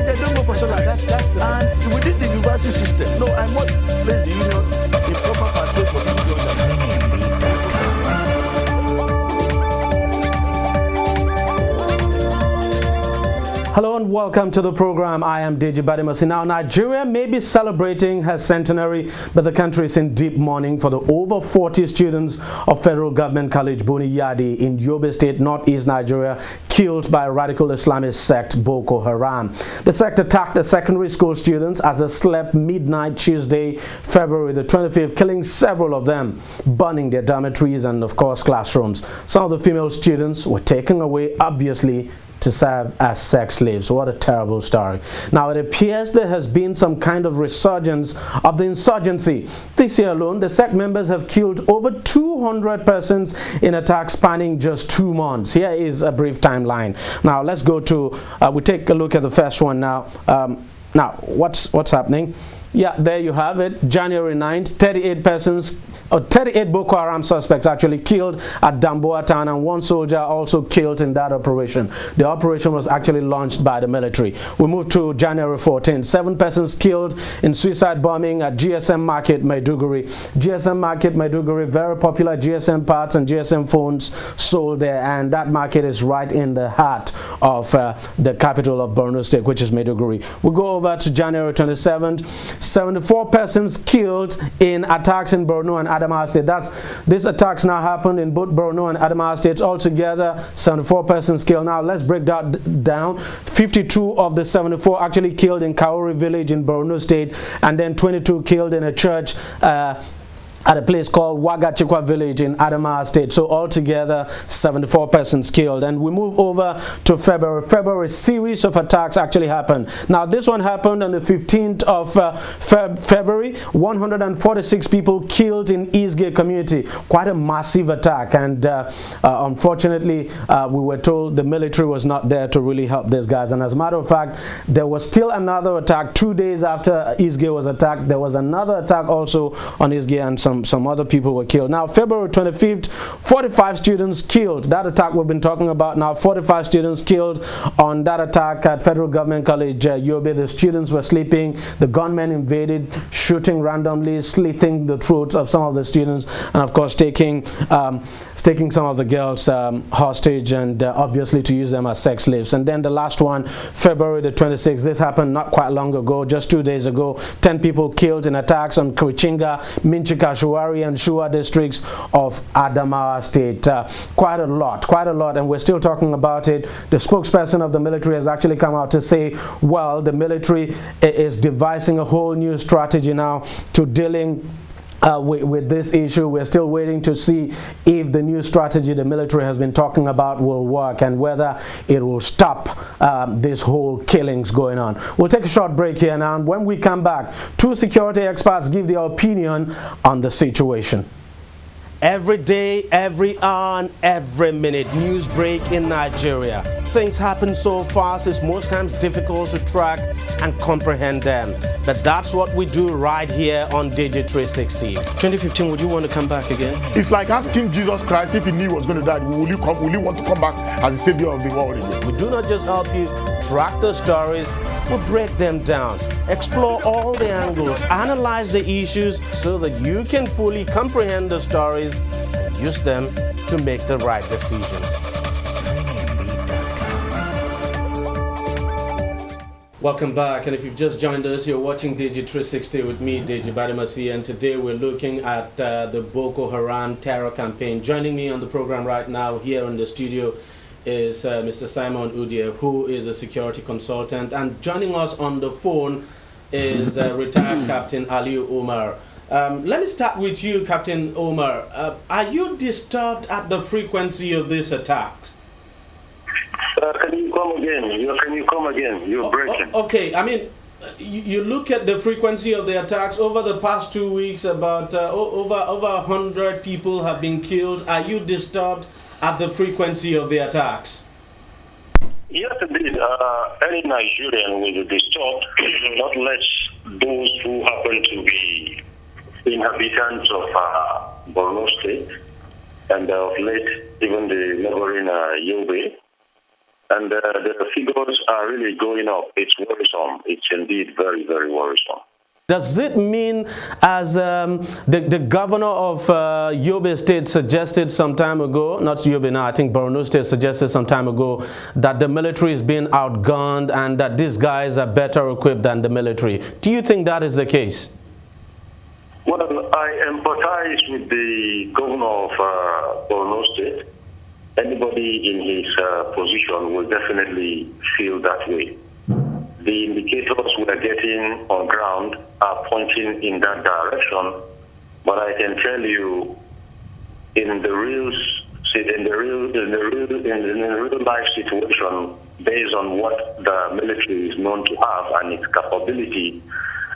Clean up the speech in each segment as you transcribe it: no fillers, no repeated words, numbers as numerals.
they don't go for solar. And within the university system, no, I must place the unions in proper pathway for people to understand. Hello and welcome to the program. I am DEJI360. Now, Nigeria may be celebrating her centenary, but the country is in deep mourning for the over 40 students of Federal Government College Buni Yadi in Yobe State, northeast Nigeria, killed by radical Islamist sect Boko Haram. The sect attacked the secondary school students as they slept midnight Tuesday, February the 25th, killing several of them, burning their dormitories and, of course, classrooms. Some of the female students were taken away, obviously, to serve as sex slaves. What a terrible story. Now, it appears there has been some kind of resurgence of the insurgency. This year alone, the sect members have killed over 200 persons in attacks spanning just 2 months. Here is a brief timeline. Now, let's go to, we take a look at the first one now. Now, what's happening? Yeah, there you have it. January 9th, 38 persons, or 38 Boko Haram suspects actually killed at Damboa town, and 1 soldier also killed in that operation. The operation was actually launched by the military. We move to January 14th. 7 persons killed in suicide bombing at GSM Market, Maiduguri. GSM Market, Maiduguri, very popular GSM parts and GSM phones sold there, and that market is right in the heart of the capital of Borno State, which is Maiduguri. We go over to January 27th. 74 persons killed in attacks in Borno and Adamawa State. These attacks now happened in both Borno and Adamawa States. Altogether, 74 persons killed. Now, let's break that down. 52 of the 74 actually killed in Kauri village in Borno State, and then 22 killed in a church at a place called Wagachikwa village in Adamawa State. So altogether, 74 persons killed. And we move over to February. February, series of attacks actually happened. Now, this one happened on the 15th of February. 146 people killed in Eastgate community. Quite a massive attack. And unfortunately, we were told the military was not there to really help these guys. And as a matter of fact, there was still another attack 2 days after Eastgate was attacked. There was another attack also on Eastgate, and some other people were killed. Now, February 25th, 45 students killed. That attack we've been talking about now. 45 students killed on that attack at Federal Government College Yobe. The students were sleeping. The gunmen invaded, shooting randomly, slitting the throats of some of the students, and of course taking some of the girls hostage, and obviously to use them as sex slaves. And then the last one, February the 26th. This happened not quite long ago, just 2 days ago. 10 people killed in attacks on Kurichinga, Minchika, Shuari and Shua districts of Adamawa State. Quite a lot, and we're still talking about it. The spokesperson of the military has actually come out to say, well, the military is devising a whole new strategy now to dealing with this issue. We're still waiting to see if the new strategy the military has been talking about will work, and whether it will stop this whole killings going on. We'll take a short break here now, and when we come back, 2 security experts give their opinion on the situation. Every day, every hour, and every minute, news break in Nigeria. Things happen so fast, it's most times difficult to track and comprehend them. But that's what we do right here on DEJI360. 2015, would you want to come back again? It's like asking Jesus Christ if he knew he was going to die, will you want to come back as the savior of the world again? We do not just help you track the stories, we break them down, explore all the angles, analyze the issues so that you can fully comprehend the stories and use them to make the right decisions. Welcome back, and if you've just joined us, you're watching DEJI360 with me, DEJI360, and today we're looking at the Boko Haram terror campaign. Joining me on the program right now here in the studio is Mr. Simon Udia, who is a security consultant, and joining us on the phone is retired Captain Ali Omar. Let me start with you, Captain Omar. Are you disturbed at the frequency of this attack? Can you come again? You're breaking. Okay, I mean, you look at the frequency of the attacks over the past 2 weeks. About over 100 people have been killed. Are you disturbed at the frequency of the attacks? Yes, indeed. Any Nigerian will be disturbed, not less those who happen to be inhabitants of Borno State, and of late even the neighboring Yobe. And the figures are really going up. It's worrisome. It's indeed very, very worrisome. Does it mean, as the governor of Yobe State suggested some time ago, not Yobe now, I think Borno State suggested some time ago, that the military is being outgunned and that these guys are better equipped than the military? Do you think that is the case? Well, I empathize with the governor of Borno State. Anybody in his position will definitely feel that way. The indicators we are getting on ground are pointing in that direction, but I can tell you, in the real life situation, based on what the military is known to have and its capability,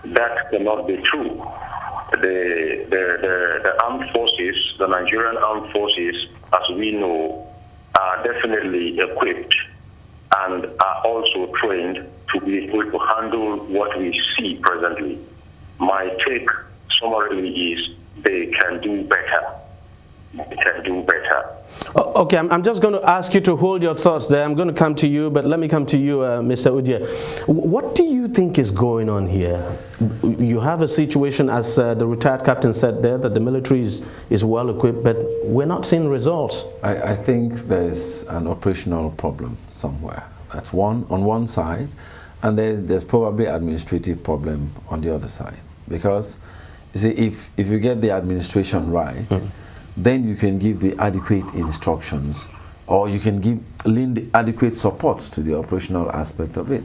that cannot be true. The armed forces, the Nigerian armed forces, as we know, are definitely equipped and are also trained to be able to handle what we see presently. My take summarily is they can do better. They can do better. Okay, I'm just going to ask you to hold your thoughts there. I'm going to come to you, but let me come to you, Mr. Udia. What do you think is going on here? You have a situation, as the retired captain said there, that the military is well equipped, but we're not seeing results. I think there's an operational problem somewhere. That's one on one side, and there's probably administrative problem on the other side. Because you see, if you get the administration right, then you can give the adequate instructions, or you can lend the adequate support to the operational aspect of it.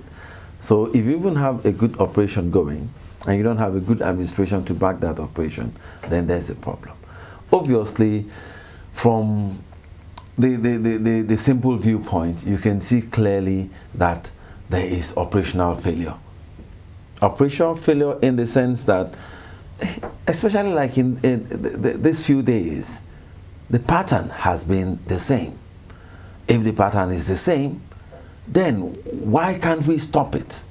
So if you even have a good operation going, and you don't have a good administration to back that operation, then there's a problem. Obviously, from the simple viewpoint, you can see clearly that there is operational failure. Operational failure in the sense that, especially like in these few days, the pattern has been the same. If the pattern is the same, then why can't we stop it?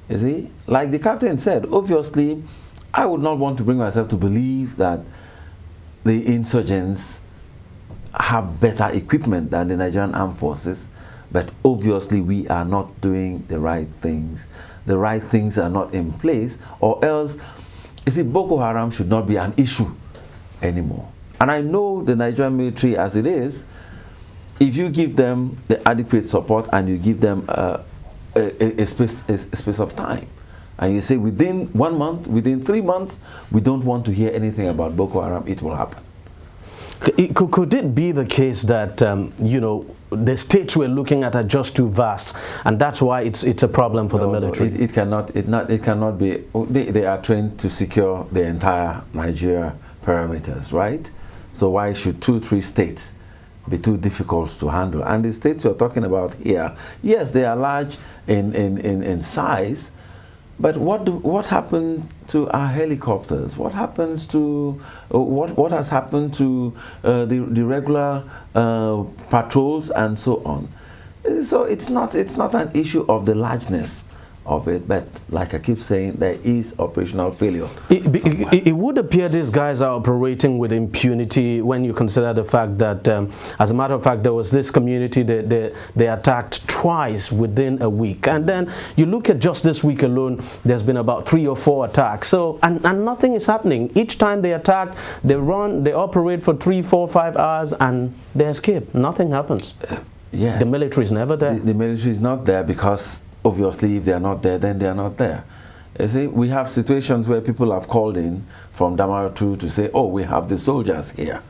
You see, like the captain said, obviously, I would not want to bring myself to believe that the insurgents have better equipment than the Nigerian armed forces, but obviously we are not doing the right things. The right things are not in place, or else, you see, Boko Haram should not be an issue anymore. And I know the Nigerian military as it is, if you give them the adequate support and you give them a space of time, and you say within 1 month, within 3 months, we don't want to hear anything about Boko Haram, it will happen. Could it be the case that, you know, the states we're looking at are just too vast, and that's why it's a problem for the military? No, it cannot be. They are trained to secure the entire Nigeria perimeters, right? So why should 2-3 states be too difficult to handle? And the states you're talking about here, yes, they are large in size, but what happened to our helicopters? What happens to what has happened to the regular patrols and so on? So it's not an issue of the largeness of it, but like I keep saying, there is operational failure. It would appear these guys are operating with impunity when you consider the fact that, as a matter of fact, there was this community that they attacked twice within a week, and then you look at just this week alone, there's been about 3 or 4 attacks. So and nothing is happening. Each time they attack, they operate for 3, 4, 5 hours, and they escape. Nothing happens. Yes, the military is never there. The military is not there because, obviously, if they are not there, then they are not there. You see, we have situations where people have called in from Damaturu to say, oh, we have the soldiers here.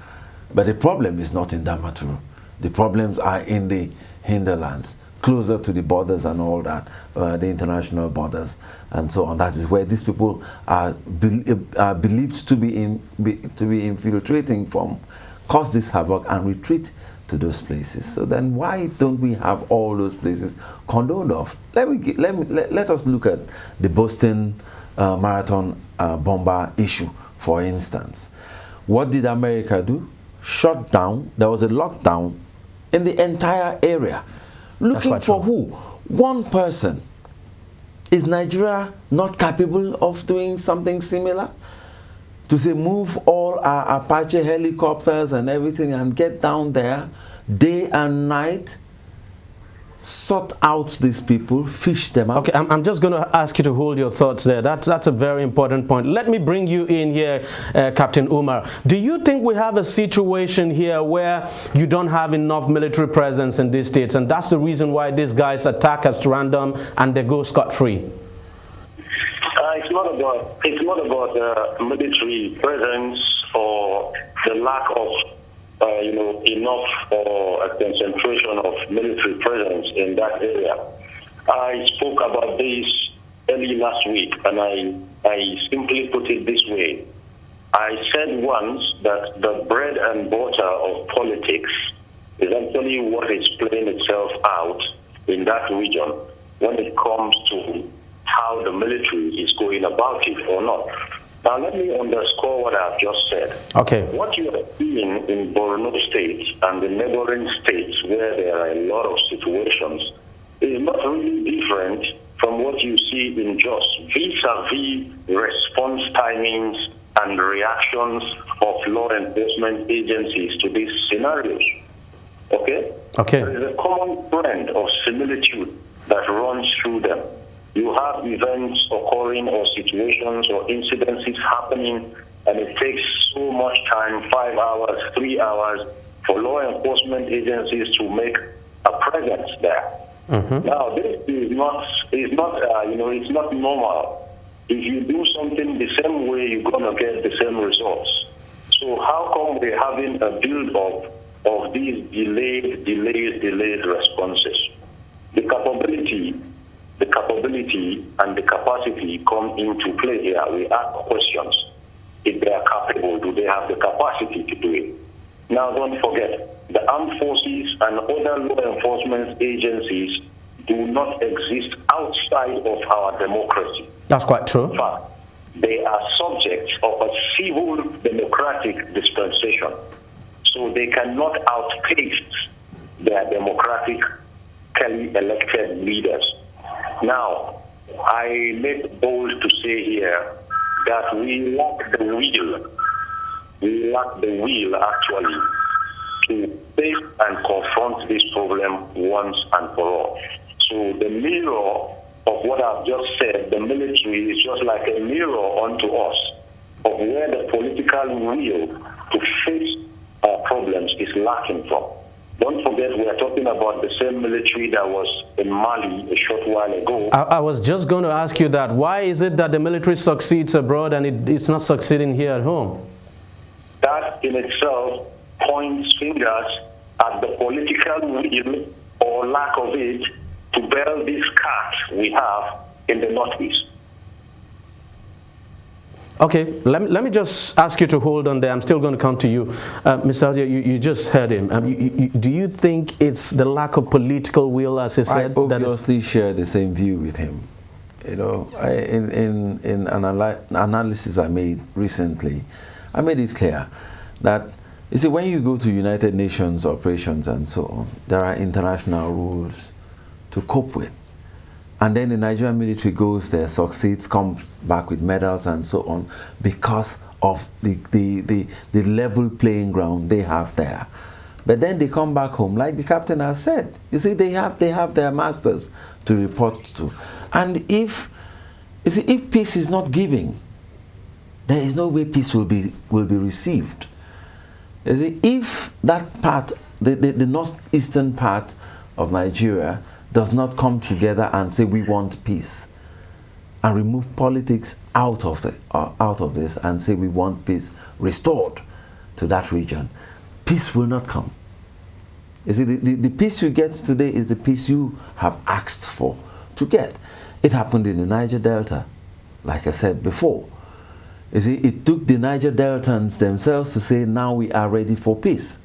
But the problem is not in Damaturu. The problems are in the hinterlands, closer to the borders and all that, the international borders and so on. That is where these people are believed to be infiltrating from, cause this havoc and retreat to those places. So then why don't we have all those places condoned off? Let us look at the Boston Marathon bomber issue, for instance. What did America do? Shut down. There was a lockdown in the entire area. Looking for who? One person. Is Nigeria not capable of doing something similar? To say move all our Apache helicopters and everything and get down there day and night sort out these people, fish them out. Okay, I'm just going to ask you to hold your thoughts there. That's a very important point. Let me bring you in here, Captain Umar. Do you think we have a situation here where you don't have enough military presence in these states, and that's the reason why these guys attack at random and they go scot-free? It's not about military presence or the lack of enough or a concentration of military presence in that area. I spoke about this early last week, and I simply put it this way. I said once that the bread and butter of politics is actually what is playing itself out in that region when it comes to how the military is going about it or not. Now, let me underscore what I've just said. Okay. What you are seeing in Borno State and the neighboring states where there are a lot of situations is not really different from what you see in Jos, vis-a-vis response timings and reactions of law enforcement agencies to these scenarios. Okay? Okay. There is a common trend of similitude that runs through them. You have events occurring or situations or incidences happening, and it takes so much time, 5 hours, 3 hours, for law enforcement agencies to make a presence there. Mm-hmm. Now, this is it's not normal. If you do something the same way, you're going to get the same results. So how come we're having a build-up of these delayed responses? The capability and the capacity come into play here. We ask questions. If they are capable, do they have the capacity to do it? Now, don't forget, the armed forces and other law enforcement agencies do not exist outside of our democracy. That's quite true. In fact, they are subjects of a civil democratic dispensation. So they cannot outpace their democratically elected leaders. Now, I make bold to say here that we lack the will. We lack the will, actually, to face and confront this problem once and for all. So the mirror of what I've just said, the military is just like a mirror unto us of where the political will to face our problems is lacking from. Don't forget, we are talking about the same military that was in Mali a short while ago. I was just going to ask you that. Why is it that the military succeeds abroad and it's not succeeding here at home? That in itself points fingers at the political will or lack of it to bail this cat we have in the Northeast. Okay, let me just ask you to hold on there. I'm still going to come to you. Mr. Adia, you just heard him. Do you think it's the lack of political will, as he said? I obviously share the same view with him. You know, in an analysis I made recently, I made it clear that, you see, when you go to United Nations operations and so on, there are international rules to cope with. And then the Nigerian military goes there, succeeds, comes back with medals and so on because of the level playing ground they have there. But then they come back home, like the captain has said. You see, they have their masters to report to. And if peace is not giving, there is no way peace will be received. You see, if that part, the northeastern part of Nigeria does not come together and say we want peace and remove politics out of this and say we want peace restored to that region, peace will not come. You see, the peace you get today is the peace you have asked for to get. It happened in the Niger Delta, like I said before. You see, it took the Niger Deltans themselves to say now we are ready for peace.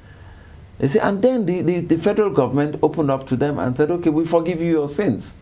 You see, and then the federal government opened up to them and said, okay, we forgive you your sins.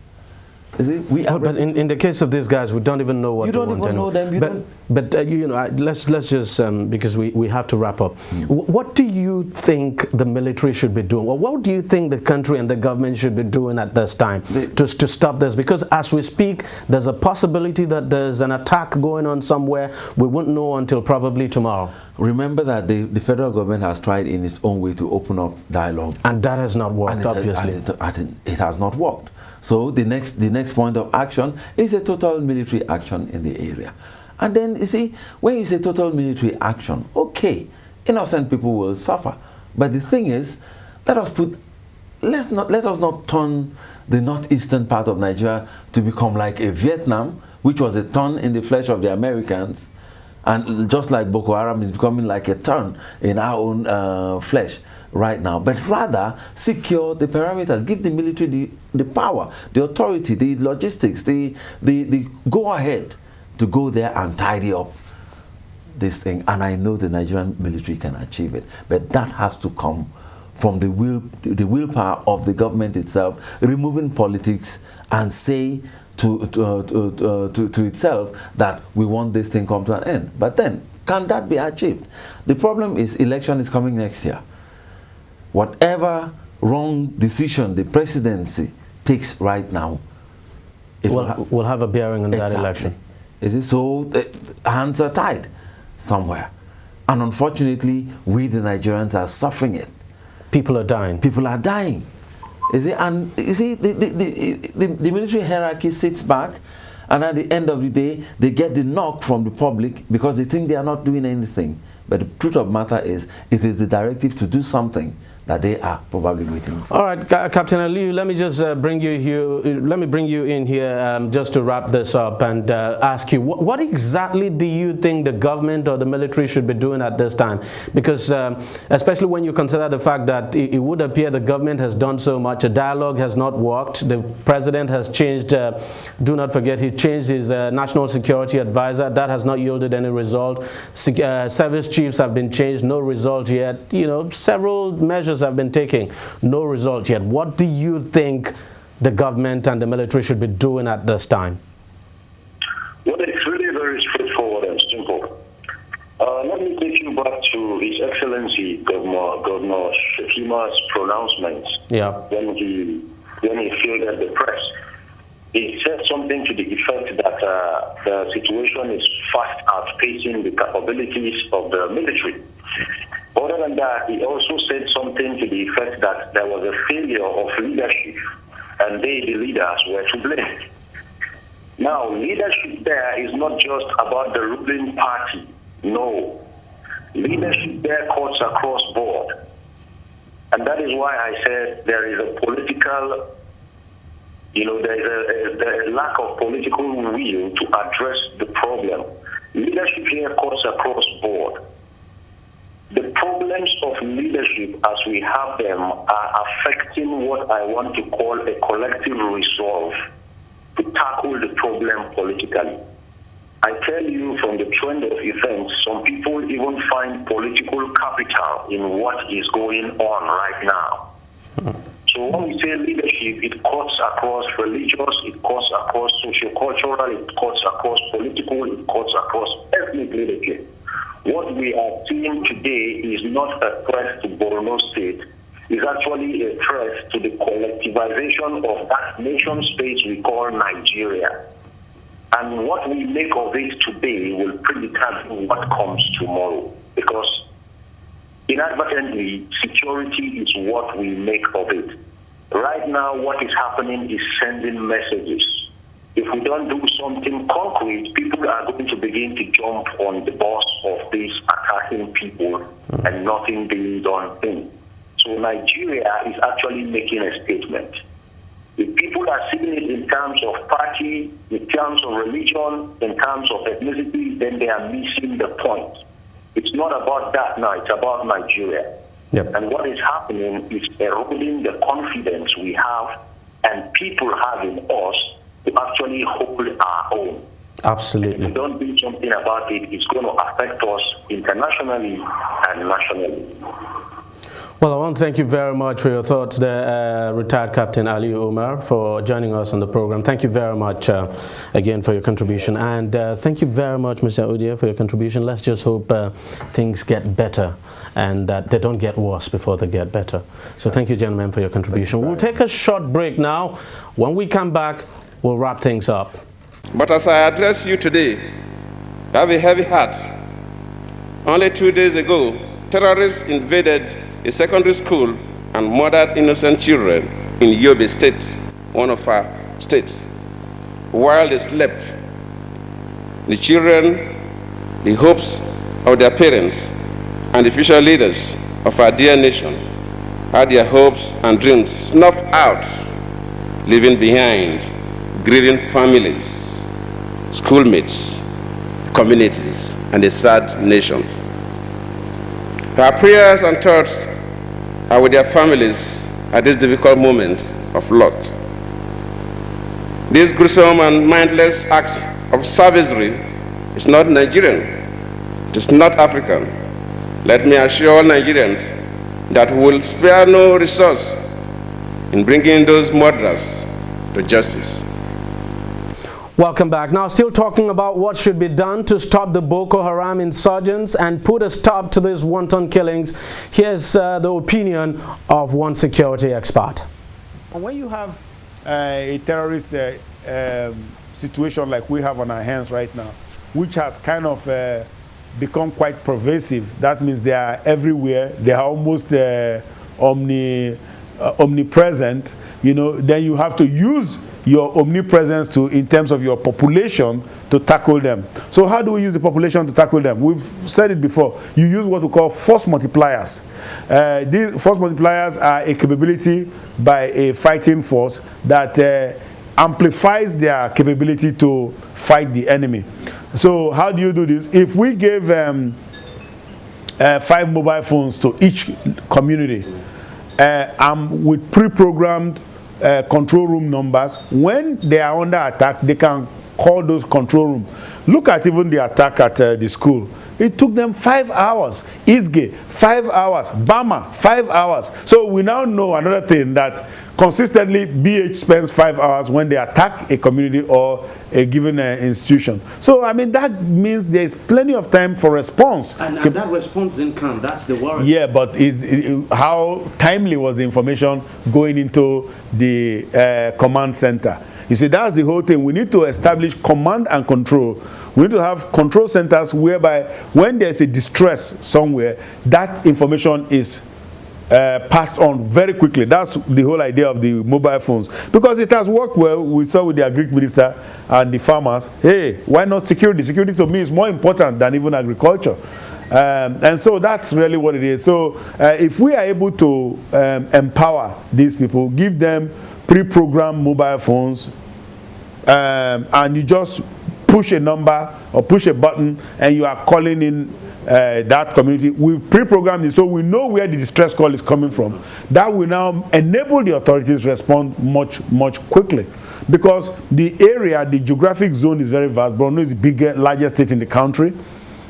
You see, but in the case of these guys, we don't even know what they want. You don't even know them. But you know, let's just because we have to wrap up. What do you think the military should be doing, or what do you think the country and the government should be doing at this time to stop this? Because as we speak, there's a possibility that there's an attack going on somewhere. We won't know until probably tomorrow. Remember that the federal government has tried in its own way to open up dialogue, and that has not worked. Obviously, it has not worked. So the next point of action is a total military action in the area. And then you see, when you say total military action, okay, innocent people will suffer. But the thing is, let us not turn the northeastern part of Nigeria to become like a Vietnam, which was a thorn in the flesh of the Americans, and just like Boko Haram is becoming like a thorn in our own flesh right now, but rather secure the parameters, give the military the power, the authority, the logistics, the go ahead to go there and tidy up this thing. And I know the Nigerian military can achieve it, but that has to come from the willpower of the government itself, removing politics and say to itself that we want this thing come to an end. But then, can that be achieved? The problem is election is coming next year. Whatever wrong decision the presidency takes right now, will have a bearing on that election. Is it so? Hands are tied somewhere, and unfortunately, we the Nigerians are suffering it. People are dying. People are dying. Is it? And you see, the military hierarchy sits back, and at the end of the day, they get the knock from the public because they think they are not doing anything. But the truth of the matter is, it is the directive to do something that they are probably waiting for. All right, Captain Aliyu, let me just bring you here. Let me bring you in here just to wrap this up and ask you, what exactly do you think the government or the military should be doing at this time? Because especially when you consider the fact that it would appear the government has done so much, a dialogue has not worked. The president has changed. Do not forget, he changed his national security advisor. That has not yielded any result. Service chiefs have been changed, no result yet. You know, several measures have been taken, no result yet. What do you think the government and the military should be doing at this time? Well, it's really very straightforward and simple. Let me take you back to His Excellency Governor Shekima's pronouncements. Yeah. When he fielded the press. He said something to the effect that the situation is fast outpacing the capabilities of the military. Other than that, he also said something to the effect that there was a failure of leadership and they, the leaders, were to blame. Now, leadership there is not just about the ruling party. No. Leadership there cuts across board. And that is why I said there is a political, there is a lack of political will to address the problem. Leadership here cuts across board. The problems of leadership as we have them are affecting what I want to call a collective resolve to tackle the problem politically. I tell you from the trend of events, some people even find political capital in what is going on right now. So when we say leadership, it cuts across religious, it cuts across socio-cultural, it cuts across political, it cuts across ethnic leadership. What we are seeing today is not a threat to Borno State. It's actually a threat to the collectivization of that nation space we call Nigeria. And what we make of it today will predetermine what comes tomorrow. Because inadvertently, security is what we make of it. Right now, what is happening is sending messages. If we don't do something concrete, people are going to begin to jump on the bus of these attacking people and nothing being done in. So Nigeria is actually making a statement. If people are seeing it in terms of party, in terms of religion, in terms of ethnicity, then they are missing the point. It's not about that now, it's about Nigeria. Yep. And what is happening is eroding the confidence we have and people have in us to actually hold our own. Absolutely. And if we don't do something about it, it's going to affect us internationally and nationally. Well, I want to thank you very much for your thoughts there, retired Captain Ali Umar, for joining us on the program. Thank you very much again for your contribution. And thank you very much, Mr. Udia, for your contribution. Let's just hope things get better and that they don't get worse before they get better. So thank you, gentlemen, for your contribution. We'll take a short break now. When we come back, we'll wrap things up. But as I address you today, have a heavy heart. Only 2 days ago, terrorists invaded a secondary school and murdered innocent children in Yobe State, one of our states. While they slept, the children, the hopes of their parents, and the future leaders of our dear nation had their hopes and dreams snuffed out, leaving behind grieving families, schoolmates, communities, and a sad nation. Our prayers and thoughts are with their families at this difficult moment of loss. This gruesome and mindless act of savagery is not Nigerian. It is not African. Let me assure all Nigerians that we will spare no resource in bringing those murderers to justice. Welcome back. Now, still talking about what should be done to stop the Boko Haram insurgents and put a stop to these wanton killings. Here's the opinion of one security expert. When you have a terrorist situation like we have on our hands right now, which has kind of become quite pervasive, that means they are everywhere, they are almost omnipresent, you know, then you have to use your omnipresence in terms of your population to tackle them. So how do we use the population to tackle them? We've said it before. You use what we call force multipliers. These force multipliers are a capability by a fighting force that amplifies their capability to fight the enemy. So how do you do this? If we gave 5 mobile phones to each community with pre-programmed control room numbers, when they are under attack, they can call those control rooms. Look at even the attack at the school. It took them 5 hours. Isge, 5 hours. Bama, 5 hours. So we now know another thing, that consistently BH spends 5 hours when they attack a community or a given institution. So I mean, that means there is plenty of time for response. And that response didn't come. That's the worry. Yeah, but how timely was the information going into the command center? You see, that's the whole thing. We need to establish command and control. We need to have control centers whereby when there's a distress somewhere, that information is passed on very quickly. That's the whole idea of the mobile phones. Because it has worked well. We saw with the agric minister and the farmers, hey, why not security? Security to me is more important than even agriculture. And so that's really what it is. So if we are able to empower these people, give them pre-programmed mobile phones, and you just push a number or push a button and you are calling in that community, we've pre-programmed it so we know where the distress call is coming from. That will now enable the authorities to respond much quickly, because the area, the geographic zone is very vast. Borno is the largest state in the country.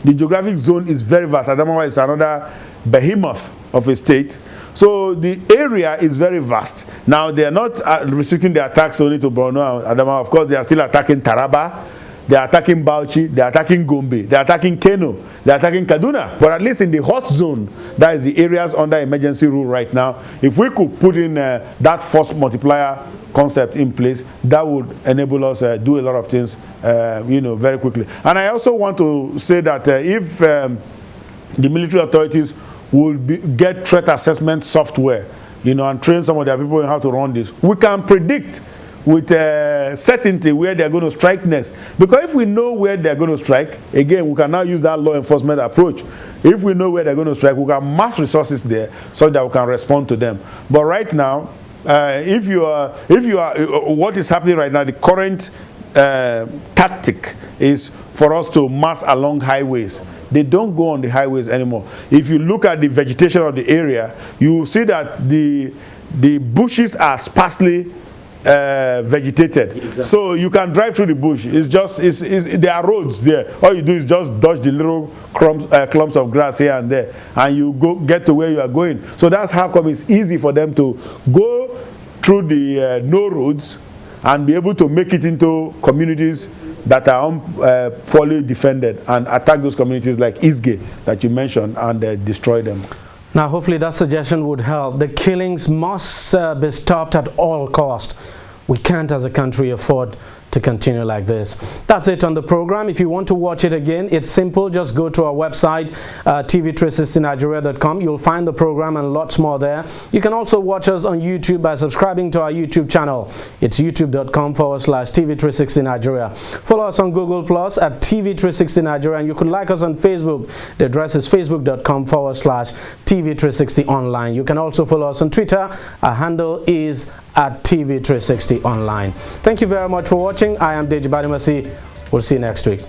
The geographic zone is very vast. Adamawa is another behemoth of a state. So the area is very vast. Now they are not restricting the attacks only to Borno and Adamawa. Of course, they are still attacking Taraba. They are attacking Bauchi, they are attacking Gombe, they are attacking Kano, they are attacking Kaduna. But at least in the hot zone, that is the areas under emergency rule right now, if we could put in that force multiplier concept in place, that would enable us do a lot of things, you know, very quickly. And I also want to say that if the military authorities will get threat assessment software, you know, and train some of their people in how to run this, we can predict with certainty where they're going to strike next. Because if we know where they're going to strike, again, we can now use that law enforcement approach. If we know where they're going to strike, we can mass resources there so that we can respond to them. But right now, if you are, what is happening right now, the current tactic is for us to mass along highways. They don't go on the highways anymore. If you look at the vegetation of the area, you will see that the bushes are sparsely vegetated. Exactly. So you can drive through the bush. It's just there are roads there. All you do is just dodge the little clumps of grass here and there, and you get to where you are going. So that's how come it's easy for them to go through the no roads and be able to make it into communities that are poorly defended and attack those communities like Isge that you mentioned and destroy them. Now, hopefully that suggestion would help. The killings must be stopped at all cost. We can't as a country afford to continue like this. That's it on the program. If you want to watch it again, it's simple. Just go to our website, tv360nigeria.com. You'll find the program and lots more there. You can also watch us on YouTube by subscribing to our YouTube channel. It's youtube.com/TV360Nigeria. Follow us on Google Plus at TV360Nigeria, and you can like us on Facebook. The address is facebook.com/TV360online. You can also follow us on Twitter. Our handle is at TV360 Online. Thank you very much for watching. I am DEJI360. We'll see you next week.